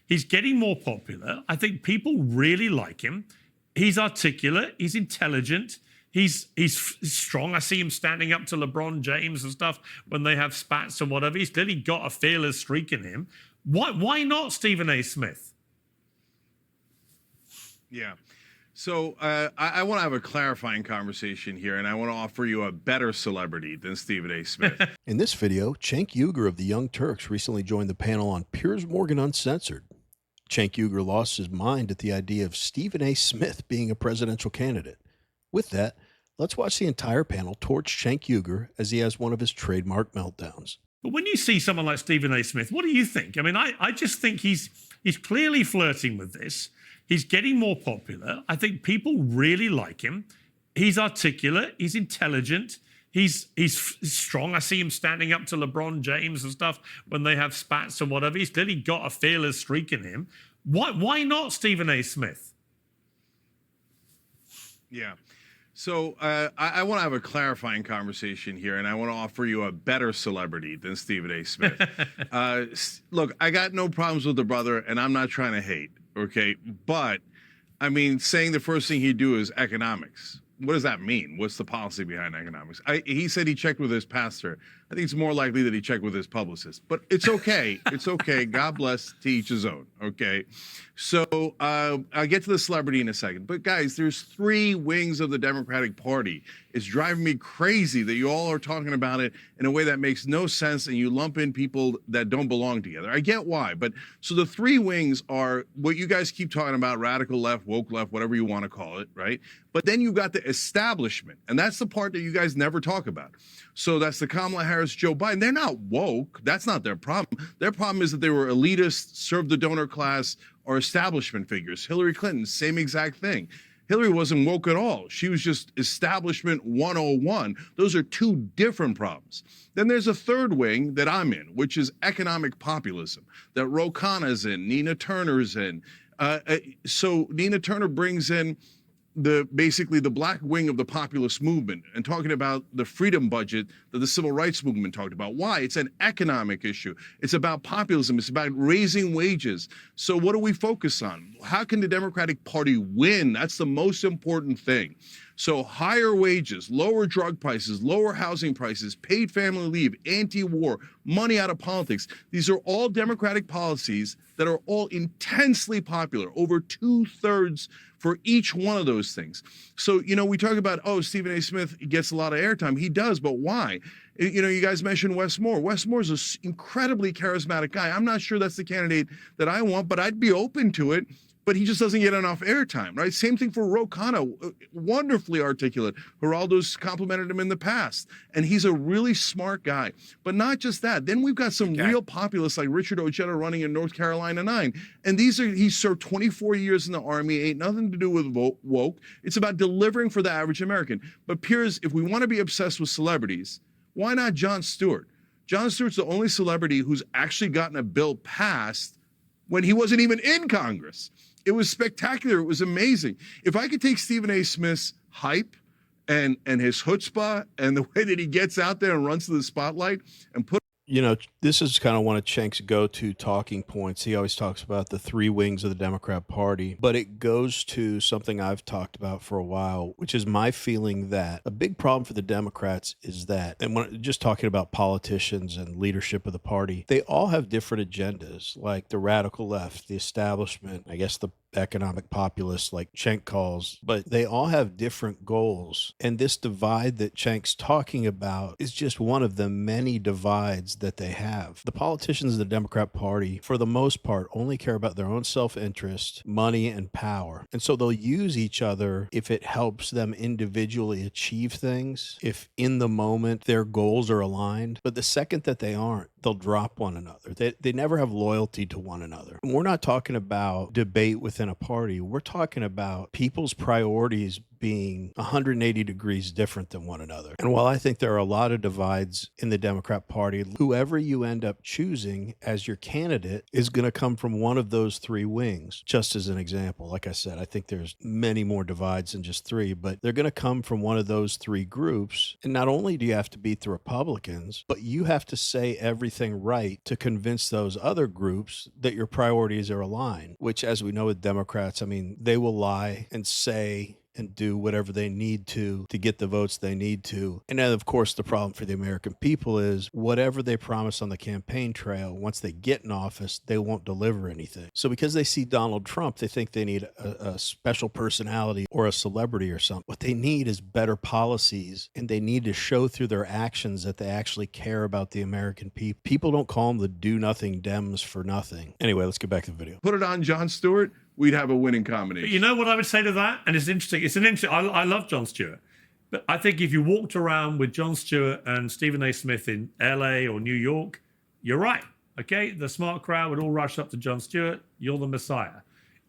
He's getting more popular. I think people really like him. He's articulate. He's intelligent. He's strong. I see him standing up to LeBron James and stuff when they have spats or whatever. He's clearly got a fearless streak in him. Why not Stephen A. Smith? Yeah. So I want to have a clarifying conversation here, and I want to offer you a better celebrity than Stephen A. Smith. In this video, Cenk Uygur of the Young Turks recently joined the panel on Piers Morgan Uncensored. Cenk Uygur lost his mind at the idea of Stephen A. Smith being a presidential candidate. With that, let's watch the entire panel torch Cenk Uygur as he has one of his trademark meltdowns. But when you see someone like Stephen A. Smith, what do you think? I mean, I just think he's clearly flirting with this. He's getting more popular. I think people really like him. He's articulate. He's intelligent. He's strong. I see him standing up to LeBron James and stuff when they have spats or whatever. He's clearly got a fearless streak in him. Why not Stephen A. Smith? Yeah. So I want to have a clarifying conversation here, and I want to offer you a better celebrity than Stephen A. Smith. Look, I got no problems with the brother, and I'm not trying to hate, okay? But, I mean, saying the first thing he'd do is economics. What does that mean? What's the policy behind economics? He said he checked with his pastor. I think it's more likely that he checked with his publicist. But it's okay. It's okay. God bless, to each his own, okay? So I'll get to the celebrity in a second. But, guys, there's three wings of the Democratic Party. It's driving me crazy that you all are talking about it in a way that makes no sense, and you lump in people that don't belong together. I get why. But so the three wings are what you guys keep talking about, radical left, woke left, whatever you want to call it, right? But then you've got the establishment, and that's the part that you guys never talk about. So that's the Kamala Harris, Joe Biden. They're not woke. That's not their problem. Their problem is that they were elitist, served the donor class, or establishment figures. Hillary Clinton, same exact thing. Hillary wasn't woke at all. She was just establishment 101. Those are two different problems. Then there's a third wing that I'm in, which is economic populism, that Ro Khanna's in, Nina Turner's in. So Nina Turner brings in basically the black wing of the populist movement and talking about the freedom budget that the civil rights movement talked about. Why? It's an economic issue. It's about populism. It's about raising wages. So what do we focus on? How can the Democratic Party win? That's the most important thing. So higher wages, lower drug prices, lower housing prices, paid family leave, anti-war, money out of politics. These are all Democratic policies that are all intensely popular, over 2/3 for each one of those things. So, you know, we talk about, oh, Stephen A. Smith gets a lot of airtime. He does, but why? You know, you guys mentioned Wes Moore. Wes Moore's an incredibly charismatic guy. I'm not sure that's the candidate that I want, but I'd be open to it. But he just doesn't get enough airtime, right? Same thing for Ro Khanna, wonderfully articulate. Geraldo's complimented him in the past, and he's a really smart guy. But not just that. Then we've got some real populists like Richard Ojeda running in North Carolina 9. And he served 24 years in the Army, ain't nothing to do with woke. It's about delivering for the average American. But Piers, if we want to be obsessed with celebrities, why not Jon Stewart? Jon Stewart's the only celebrity who's actually gotten a bill passed when he wasn't even in Congress. It was spectacular. It was amazing. If I could take Stephen A. Smith's hype and his chutzpah and the way that he gets out there and runs to the spotlight and put... You know, this is kind of one of Cenk's go-to talking points. He always talks about the three wings of the Democrat Party, but it goes to something I've talked about for a while, which is my feeling that a big problem for the Democrats is that, and when just talking about politicians and leadership of the party, they all have different agendas, like the radical left, the establishment, I guess the economic populists like Cenk calls, but they all have different goals. And this divide that Cenk's talking about is just one of the many divides that they have. The politicians of the Democrat Party, for the most part, only care about their own self-interest, money, and power. And so they'll use each other if it helps them individually achieve things, if in the moment their goals are aligned. But the second that they aren't, they'll drop one another. They never have loyalty to one another. And we're not talking about debate within a party. We're talking about people's priorities being 180 degrees different than one another. And while I think there are a lot of divides in the Democrat Party, whoever you end up choosing as your candidate is going to come from one of those three wings. Just as an example, like I said, I think there's many more divides than just three, but they're going to come from one of those three groups. And not only do you have to beat the Republicans, but you have to say everything right to convince those other groups that your priorities are aligned, which, as we know with Democrats, I mean, they will lie and say and do whatever they need to get the votes they need to. And then, of course, the problem for the American people is whatever they promise on the campaign trail, once they get in office, they won't deliver anything. So because they see Donald Trump, they think they need a special personality or a celebrity or something. What they need is better policies, and they need to show through their actions that they actually care about the American people. People don't call them the do-nothing Dems for nothing. Anyway, let's get back to the video. Put it on Jon Stewart, we'd have a winning combination. But you know what I would say to that? And it's interesting. I love Jon Stewart. But I think if you walked around with Jon Stewart and Stephen A. Smith in LA or New York, you're right. Okay? The smart crowd would all rush up to Jon Stewart. You're the Messiah.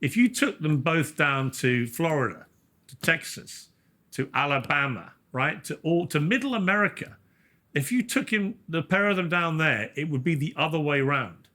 If you took them both down to Florida, to Texas, to Alabama, right? To middle America, if you took the pair of them down there, it would be the other way around.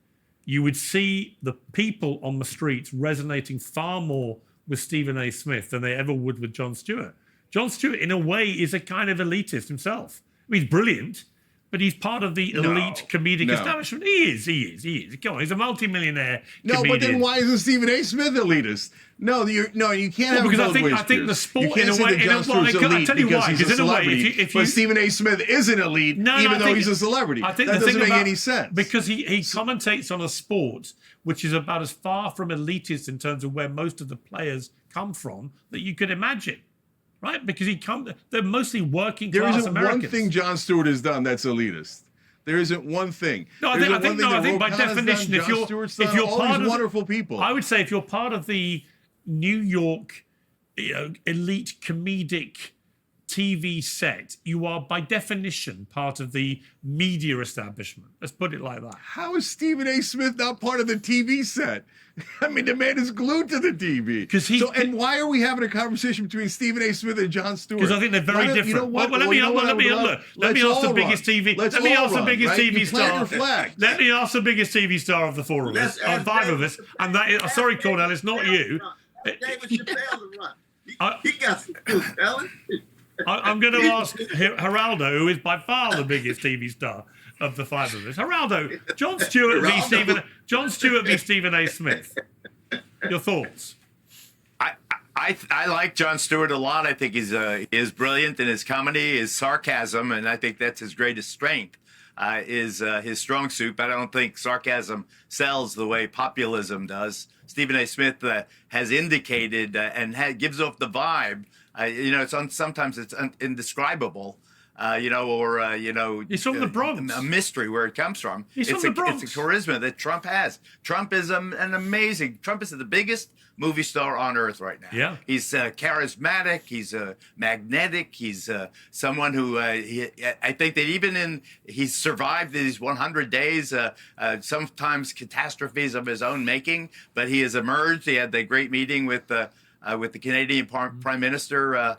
You would see the people on the streets resonating far more with Stephen A. Smith than they ever would with Jon Stewart. Jon Stewart, in a way, is a kind of elitist himself. I mean, he's brilliant, but he's part of the elite comedic establishment. He is. Come on, he's a multimillionaire comedian. But then why isn't Stephen A. Smith elitist? No, you can't have because both ways. I think the sport, you can't in a say way, that Jon Stewart's elite because he's a celebrity, but Stephen A. Smith isn't elite even though he's a celebrity. That doesn't make any sense. Because he commentates on a sport which is about as far from elitist in terms of where most of the players come from that you could imagine. Right? Because they're mostly working class Americans. There isn't one thing Jon Stewart has done that's elitist. There isn't one thing. No, I think by definition, if you're part of wonderful people, I would say if you're part of the New York, elite comedic TV set, you are by definition part of the media establishment. Let's put it like that. How is Stephen A. Smith not part of the TV set? I mean, the man is glued to the TV. And why are we having a conversation between Stephen A. Smith and Jon Stewart? Because I think they're very different. You know what? Let me ask the biggest TV. Let me ask the biggest TV star. Let me ask the biggest TV star of the four of us, five of us, and that is, sorry, Cornell, it's not you. David Chappelle to run. He got some good, Ellen. I'm going to ask Geraldo, who is by far the biggest TV star of the five of us. Geraldo, Jon Stewart v. Stephen A. Smith. Your thoughts? I like Jon Stewart a lot. I think he's brilliant in his comedy, his sarcasm, and I think that's his greatest strength. Is his strong suit, but I don't think sarcasm sells the way populism does. Stephen A. Smith has indicated and gives off the vibe. Sometimes it's indescribable. He's from the Bronx. A mystery where it comes from. He's from the Bronx. It's a charisma that Trump has. Trump is Trump is the biggest movie star on earth right now. Yeah. He's charismatic. He's magnetic. He's someone who I think that he's survived these 100 days, sometimes catastrophes of his own making, but he has emerged. He had the great meeting with the Canadian Prime Minister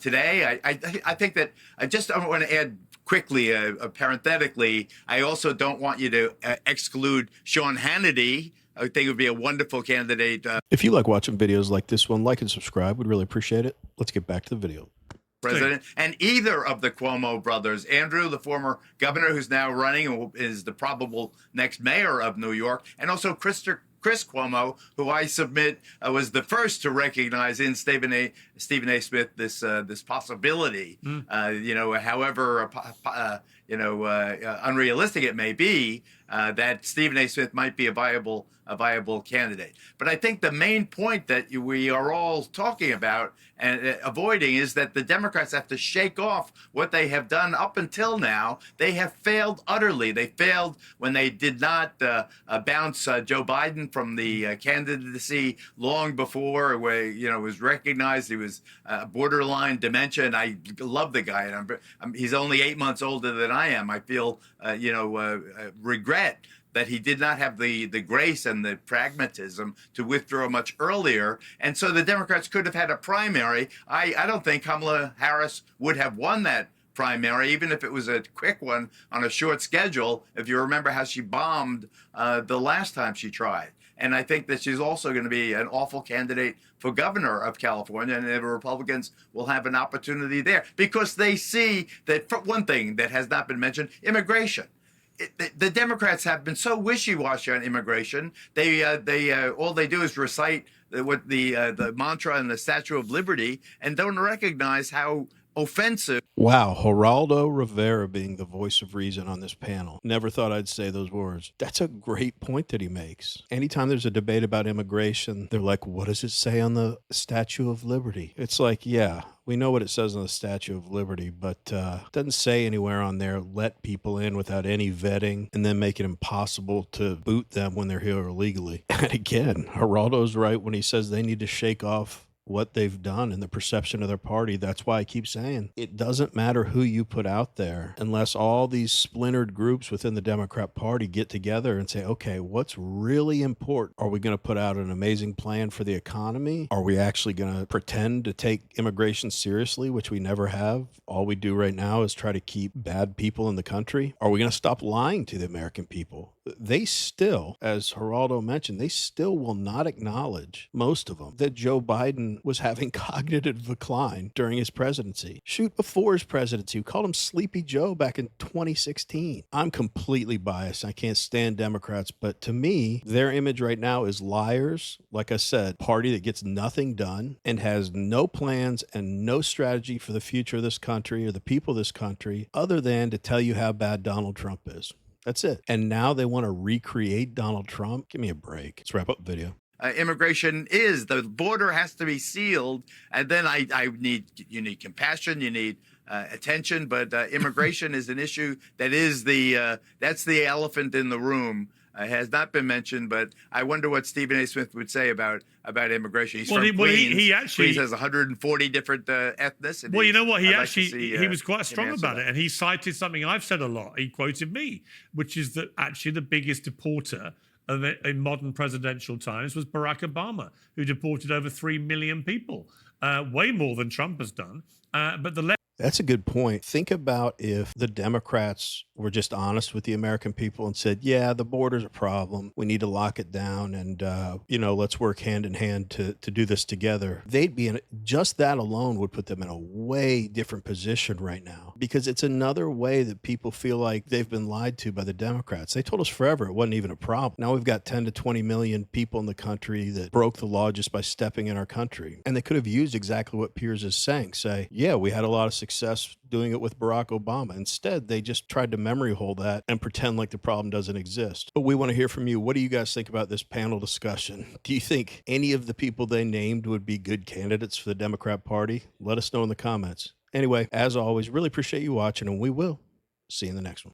today. I think that I want to add quickly, parenthetically, I also don't want you to exclude Sean Hannity. I think it would be a wonderful candidate. If you like watching videos like this one, like and subscribe. We'd really appreciate it. Let's get back to the video. President, and either of the Cuomo brothers, Andrew, the former governor who's now running and is the probable next mayor of New York, and also Chris Cuomo, who I submit was the first to recognize in Stephen A. Smith this possibility. However unrealistic it may be, that Stephen A. Smith might be a viable candidate. But I think the main point that we are all talking about and avoiding is that the Democrats have to shake off what they have done up until now. They have failed utterly. They failed when they did not bounce Joe Biden from the candidacy long before, where it was recognized he was borderline dementia. And I love the guy, and he's only 8 months older than I am. I feel regret that he did not have the grace and the pragmatism to withdraw much earlier. And so the Democrats could have had a primary. I don't think Kamala Harris would have won that primary, even if it was a quick one on a short schedule, if you remember how she bombed the last time she tried. And I think that she's also going to be an awful candidate for governor of California, and the Republicans will have an opportunity there because they see that, for one thing that has not been mentioned, immigration. The Democrats have been so wishy-washy on immigration. They all they do is recite the mantra and the Statue of Liberty and don't recognize how offensive. Wow, Geraldo Rivera being the voice of reason on this panel. Never thought I'd say those words. That's a great point that he makes. Anytime there's a debate about immigration, they're like, what does it say on the Statue of Liberty? It's like, yeah, we know what it says on the Statue of Liberty, but it doesn't say anywhere on there, let people in without any vetting and then make it impossible to boot them when they're here illegally. And again, Geraldo's right when he says they need to shake off what they've done and the perception of their party. That's why I keep saying it doesn't matter who you put out there unless all these splintered groups within the Democrat Party get together and say, okay, what's really important? Are we going to put out an amazing plan for the economy? Are we actually going to pretend to take immigration seriously, which we never have? All we do right now is try to keep bad people in the country. Are we going to stop lying to the American people? They still, as Geraldo mentioned, they still will not acknowledge, most of them, that Joe Biden was having cognitive decline during his presidency. Shoot, before his presidency, we called him Sleepy Joe back in 2016. I'm completely biased. I can't stand Democrats, but to me, their image right now is liars. Like I said, party that gets nothing done and has no plans and no strategy for the future of this country or the people of this country other than to tell you how bad Donald Trump is. That's it. And now they want to recreate Donald Trump. Give me a break. Let's wrap up the video. Immigration is the border has to be sealed, and then you need compassion, you need attention, but immigration is an issue that is that's the elephant in the room. Has not been mentioned, but I wonder what Stephen A. Smith would say about immigration. He's from Queens. He actually Queens has 140 different ethnicities. Well, you know what? He was quite strong about it, and he cited something I've said a lot. He quoted me, which is that actually the biggest deporter in modern presidential times was Barack Obama, who deported over 3 million people, way more than Trump has done. But the left. That's a good point. Think about if the Democrats were just honest with the American people and said, yeah, the border's a problem. We need to lock it down and, let's work hand in hand to do this together. They'd be just that alone would put them in a way different position right now because it's another way that people feel like they've been lied to by the Democrats. They told us forever it wasn't even a problem. Now we've got 10 to 20 million people in the country that broke the law just by stepping in our country. And they could have used exactly what Piers is saying. Say, yeah, we had a lot of success doing it with Barack Obama. Instead, they just tried to memory hole that and pretend like the problem doesn't exist. But we want to hear from you. What do you guys think about this panel discussion? Do you think any of the people they named would be good candidates for the Democrat Party? Let us know in the comments. Anyway, as always, really appreciate you watching, and we will see you in the next one.